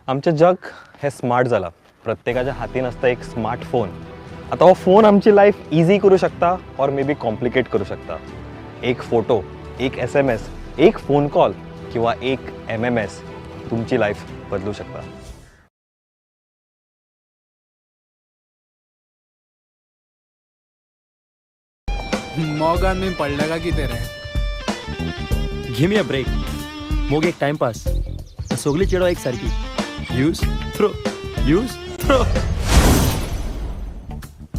आमचे जग हे स्मार्ट जाला. प्रत्येकाच्या हातीन असता एक स्मार्टफोन. आता हो फोन आमची लाईफ इजी करू शकता और मे बी कॉम्प्लिकेट करू शकता. एक फोटो, एक SMS, एक फोन कॉल किंवा एक MMS तुमची लाईफ बदलू शकता. मोगान मी पडल्या का कितें रे? घे मी अ ब्रेक. मोग एक टाइमपास. सगळी चेडो एक सारखी. Use throw use throw.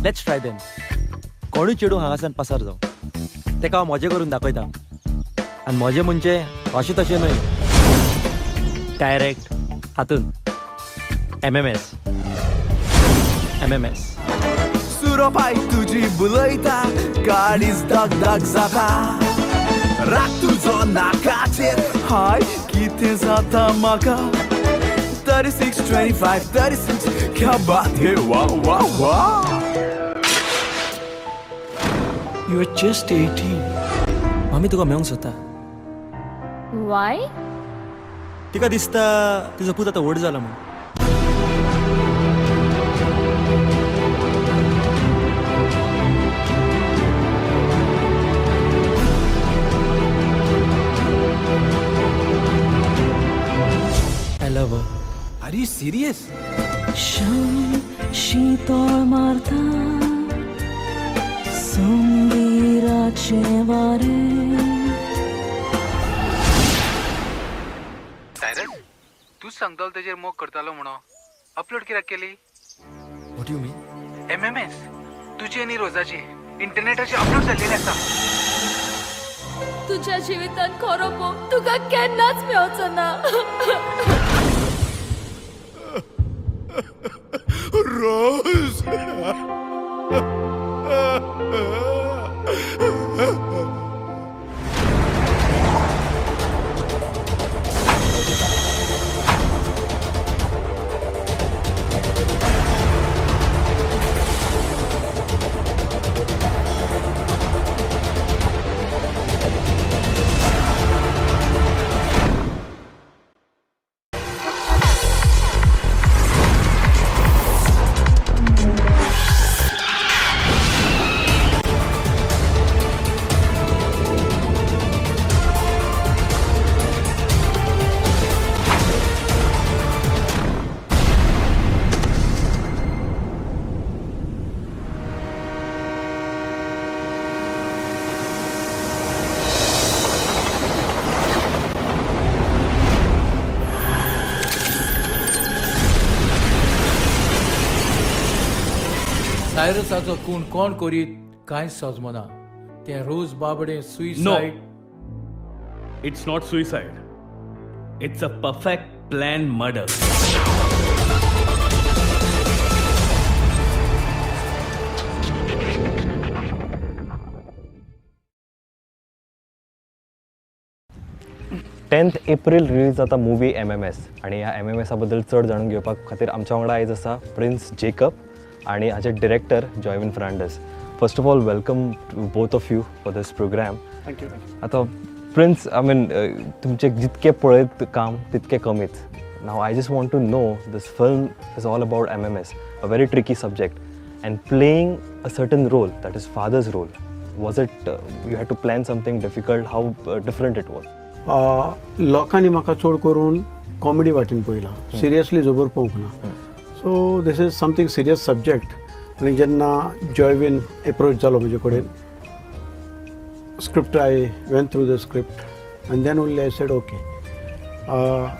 Let's try then. कोणूय चेडू हांगासान पसार जावं तेका हांव मजा करून दाखयता. आनी मजा म्हणजे अशें तशें न्हय, डायरेक्ट हातून MMS. सुरोपाय तुजी बुलयता, गाडीच धगधग जाता. राग तुजो नाकाचेर, हाय कितें जाता म्हाका. 36, 25, 36, क्या बात है, वाह वाह वाह. You are just 18. आमी तुका मेळोंक सोदता. Why? तिका दिसता तुजो पूत आतां व्हड जाला म्हूण. I love her. Are you serious? शीतळ मारता संगीराचे वारे. सायरस, तूच सांगतालो तेजेर मोग करतालो म्हणून अपलोड कित्याक केली? What do you mean? MMS तुजी आनी रोजाची इंटरनेटाचेर अपलोड जाल्लेली आसा. तुझ्या जिवितान खरो मोग तुका केन्नाच मेळचो ना. Rose. सायरसाचो खून कोण करीत कांयच समजना. ते रोज बाबडे suicide. It's not suicide. It's a perfect planned murder. Tenth April release जाता मूवी MMS. आणि ह्या MMS बद्दल चड जाणून घेवपाक खातीर आमच्या वांगडा आयज आसा प्रिन्स जेकब आणि हाचे director Joywin Fernandes. First of all welcome to both of you for this program. Thank you. आता प्रिन्स तुमचे जितके पळयत काम तितके कमीच. Now I just want to know this film is all about MMS, a very tricky subject, and playing a certain role that is father's role. Was it you had to plan something difficult? How different it was? लोकांनी म्हाका चड करून comedy वाटेन पळयला, seriously जबर पळोवंक ना. So this is something serious subject. आनी जेन्ना जॉयविन एप्रोच जालो म्हजे कडेन, script I went through the script and then only I said okay.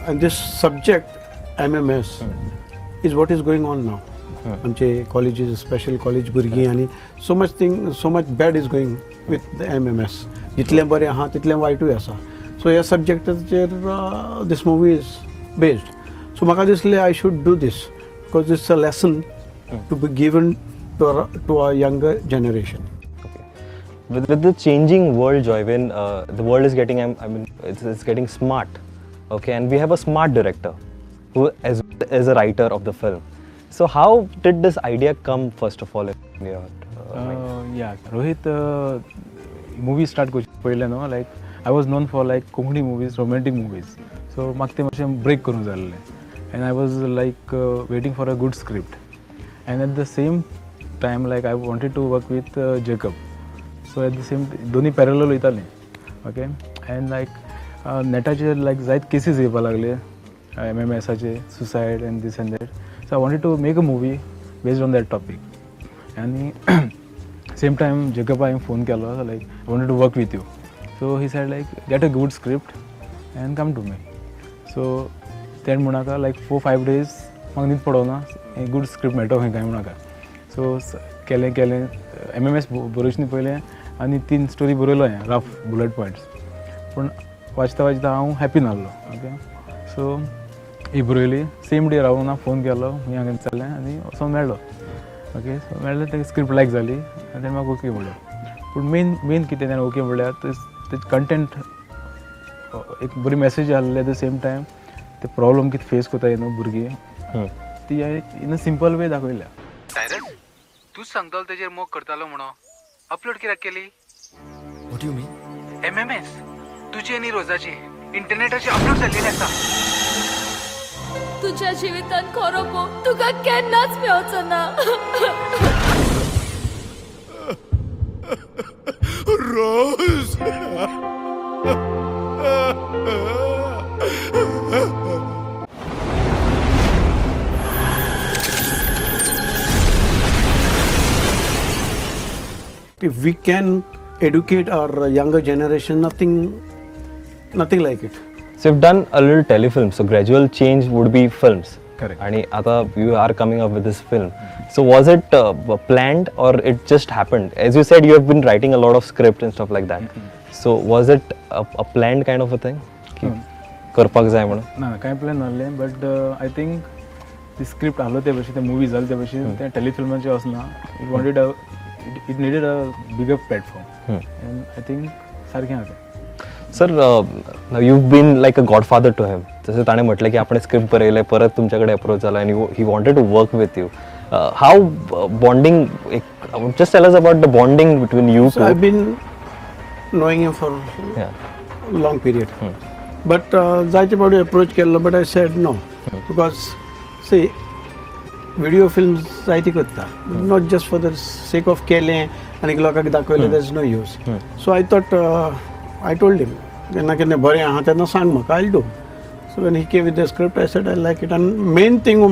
And this subject MMS is what is going on now. आमचे कॉलेजीस, स्पेशल कॉलेज भुरगीं, आनी so much bad is going with the MMS. जितलें बरें आहा तितलें वायटूय आसा. So ह्या सब्जेक्टाचेर this movie is based. So म्हाका दिसलें I should do this because it's a lesson to be given to a younger generation. With the changing world, Joyvin, the world is getting, it's getting smart, okay, and we have a smart director who is a writer of the film. So how did this idea come first of all in your mind? Yeah, Rohit, movie start करचे पयले न्हू, like I was known for like comedy movies, romantic movies. So म्हाका ते मातशें break करूंक जाय आसलें. and I was like waiting for a good script, and at the same time like I wanted to work with Jacob. So at the same दोन्ही parallel वयताले, okay, and like netaचे like जायत cases येवपा लागले MMSचे, suicide and this and that. So I wanted to make a movie based on that topic. And same time Jacob I phone Kelo like I wanted to work with you. So he said like get a good script and come to me. So then म्हणा like 4-5 days म्हाका न्हीद पडोना एक good script मेळटो खंय काय म्हणा. So केलें MMS बरोवचे पयलें आनी 3 स्टोरी बरयलो हांवें रफ बुलेट पॉयंट्स. पूण वाचता हांव हॅपी नासलो. ओके, सो ही बरयली सेम डे रावन हांव फोन केलो खंय हांवें चल्लें आनी वचोन मेळ्ळो. ओके, सो मेळ्ळें तें स्क्रिप्ट लायक जाली आनी तेणें म्हाका ओके म्हणलें. पूण मेन कितें तेणें ओके म्हणल्यार तें कंटेंट एक बरी मॅसेज आहली. एट द सेम टायम ते प्रॉब्लम कितें फेस कोताय न्हू भुरगीं ती इन अ सिंपल वे दाखयल्या. सायरस, तूच सांगतालो तेजेर मोग करतालो म्हणून अपलोड कित्याक केली? What you mean? MMS तुजी आनी रोजाची इंटरनेटाचेर अपलोड जाल्लेली आसा. तुझ्या जिवितान खरो मोग तुका केन्नाच मेळचो ना. रोज if we can educate our younger generation, nothing like it. So you've done a little telefilm, so gradual change would be films. Correct. And आता you are coming up with this film. So was it planned or it just happened? As you said, you have been writing a lot of script and stuff like that. So was it a planned kind of a thing? की करपाक जाय म्हणून? ना कांय plan नासलें, but I think ती script आहलो ते भशेन, ते मूवी जाली ते भशेन तें टेलिफिल्माचें वचना. It needed a bigger platform and I think सारकें आहा तें. Sir, you been like a godfather to him. जसं ताणें म्हटलें की आपण स्क्रिप्ट बरयलें, परत तुमच्याकडे अप्रोच जाला आनी he wanted to work with you. How bonding, just tell us about the bonding between you two. I've been knowing him for long period. But जायते फावटी अप्रोच केल्लो, but I said no. Because see, video films जायती करता, not just for the sake of केलें आनी लोकांक दाखयलें, there is no use. So I thought, I told him, केन्ना केन्ना बरें आहा तेन्ना सांग म्हाका, I'll do. So when he came with the script, I said I like it. And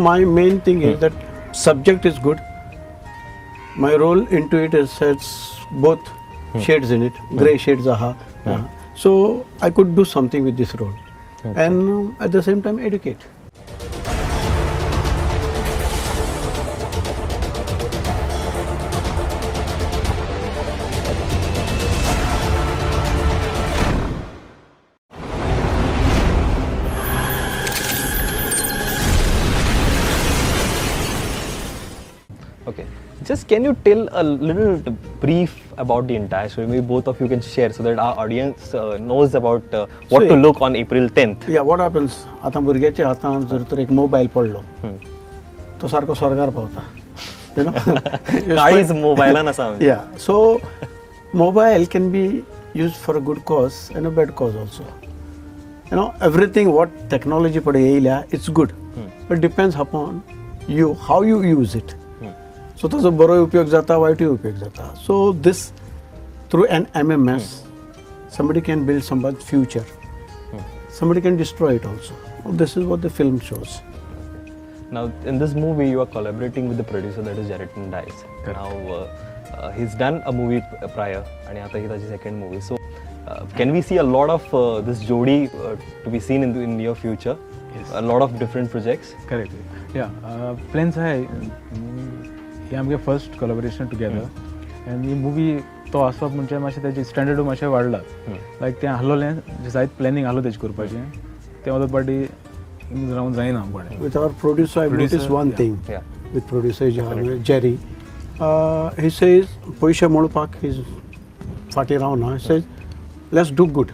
my main thing is that subject is good. My role into it has both shades in it, grey shades aha. So I could do something with this role, and at the same time educate. Okay, just can you tell a little brief about the entire story? Maybe both of you can share so that our audience knows about what to look on April 10th. Yeah, what happens? आता भुरग्याच्या हातान जर तर एक mobile पडलो, तो सारको स्वर्गार पावता. You know? काहीच मोबायलान आसा. Yeah, so mobile can be used for a good cause and a bad cause also. You know, everything what technology पडे येयल्या, it's good, but depends upon you how you use it. So ताजो बरो उपयोग जाता, वायटूय उपयोग जाता. So this, through an MMS, somebody can build somebody's future. Somebody can destroy it also. This is what the film shows. Now in this movie you are collaborating with the producer, that is Jerriton Dice. Now he's done a movie prior and आता ही ताची second movie. So can we see a lot of this jodi to be seen in near future? Yes. A lot of different projects. Correct. Yeah, plans आहे. ही आमगे first collaboration together, आनी ही movie तो आसपाक म्हणजे मातशें तेजें स्टँडर्ड मातशें वाडला. लायक तें आहलोलें जायत प्लॅनिंग आहलो तेजें करपाचें, तें वचत पाटी रावन जायना कोणें. With our producer, I've noticed one thing. With producer Jerry, he says, "Poisha molpak is fati rauna." He says, "Let's do good."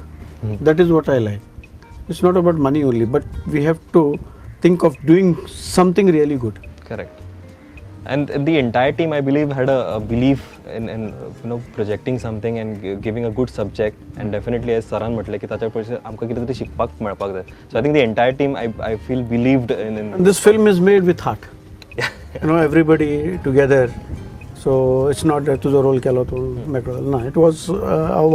That is what I like. It's not about money only, but we have to think of doing something really good. Correct. And the entire team, I believe, had a belief in projecting something and giving a good subject. And definitely, as Saran म्हटले की ताच्या पयलीं आमकां कितें तरी शिकपाक मेळपाक जाय. So I think the entire team, I feel, believed in. And this film is made with heart. Everybody together. So it's not that तुझो रोल केलो तूं मेकळो ना. It was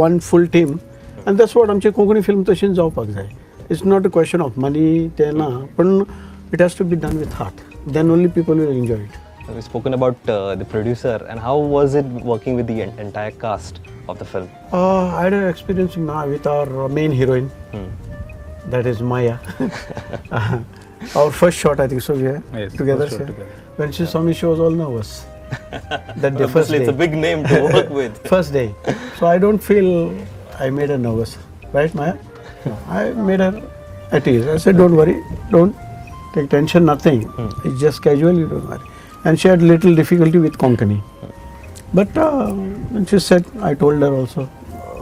one full team, and that's what आमची Konkani film तशीच जावपाक जाय. It's not a question of money, ते ना, पण it has to be done with heart. Then only people will enjoy it. We've spoken about the producer, and how was it working with the entire cast of the film? I had an experience with our main heroine, that is Maya. Our first shot, I think so, we Yes, together. first shot together. When she saw me, she was all nervous. That the first Obviously, day. it's a big name to work with. First day. So I don't feel I made her nervous. Right, Maya? No, I made her at ease. I said, don't worry, don't take tension, nothing. It's just casual, you don't worry. And she had little difficulty with Konkani. But when she said, I told her also,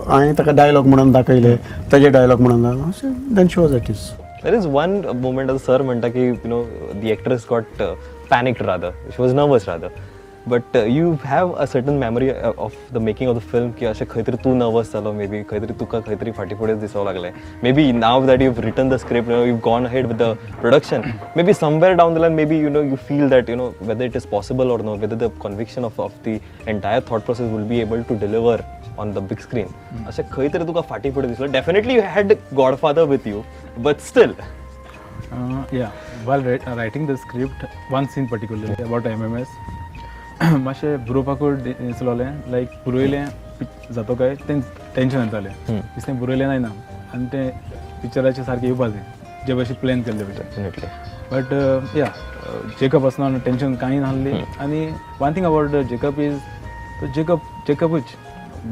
I taka dialogue म्हणून दाखयले, ताजे dialogue म्हणून दाखयले. Then she was at ease. There is one moment as sir म्हणता की the actress got panicked rather. She was nervous rather. But you have a certain memory of the making of the film की अशें खंय तरी तूं nervous जालो, maybe खंय तरी तुका खंय तरी फाटी फुडें दिसोंक लागलें. Maybe now that you've written the script, you've gone ahead with the production. Maybe somewhere down the line, maybe you feel that whether it is possible or not, whether the conviction of the entire thought process will be able to deliver on the big screen. अशें खंय तरी तुका फाटी फुडें दिसलो. Definitely you had Godfather with you, but still. Yeah, while writing the script, one scene particularly about MMS, मातशें बरोवपाकूच दिसलोलें, लायक बरोयलें जातो काय तें टेंशन येतालें, दिसलें बरोयलें जायना आनी तें पिक्चराचें सारकें येवपा जाय जे भशेन प्लॅन केल्ले भशेन. बट या जेकब आसना टेंशन कांय नासली. आनी one thing about Jacob is तो जेकबूच,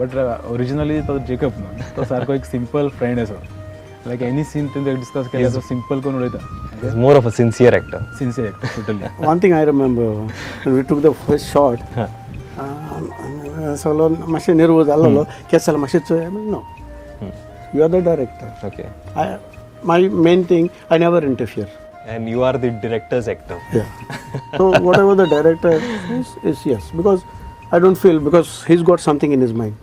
बट ओरिजिनली तो जेकब न्हू, तो सारको एक सिंपल फ्रेंड असो. लायक एनी सीन तें डिस्कस केल्यार तो सिंपल करून उलयता. He's more of a sincere actor. Sincere actor, totally. One thing I remember, when we took the first shot, so मातशें nervous जाल्लो, केस जालें मातशें चोय. No, you are the director. Okay. My main thing, I never interfere. And you are the director's actor. Yeah. So whatever the director is yes, because I don't feel, because he's got something in his mind.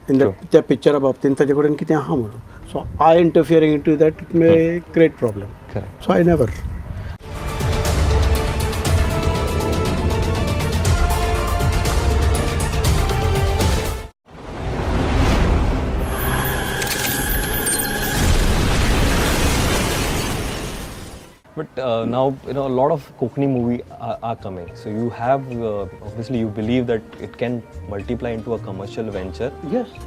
In the picture about ताजे कडेन कितें आहा म्हणून. So I interfering into that, it may create problem. Correct. So I never. But now a lot of Konkani movie are coming. So you have obviously you believe that it can multiply into a commercial venture.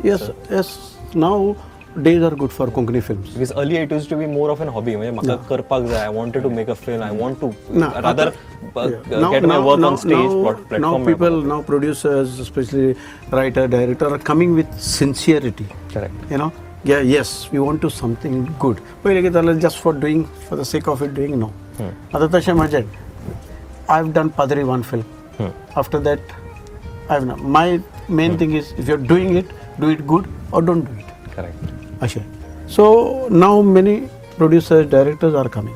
Yes. Now days are good for Konkani films. Because earlier it used to be more of an hobby. म्हाका करपाक जाय. I wanted to make a film. I want to rather get my work on stage platform. Now people, now producers, especially writer, director, are coming with sincerity. Correct. Yeah, yes, we want to something good. पहिले कितें just for the sake of it doing, no. आतां तशें म्हाजें. I've done Padri one film. After that, I've done. My main thing is, if you're doing it, do it good or don't do it. Correct. So now many producers, directors are coming.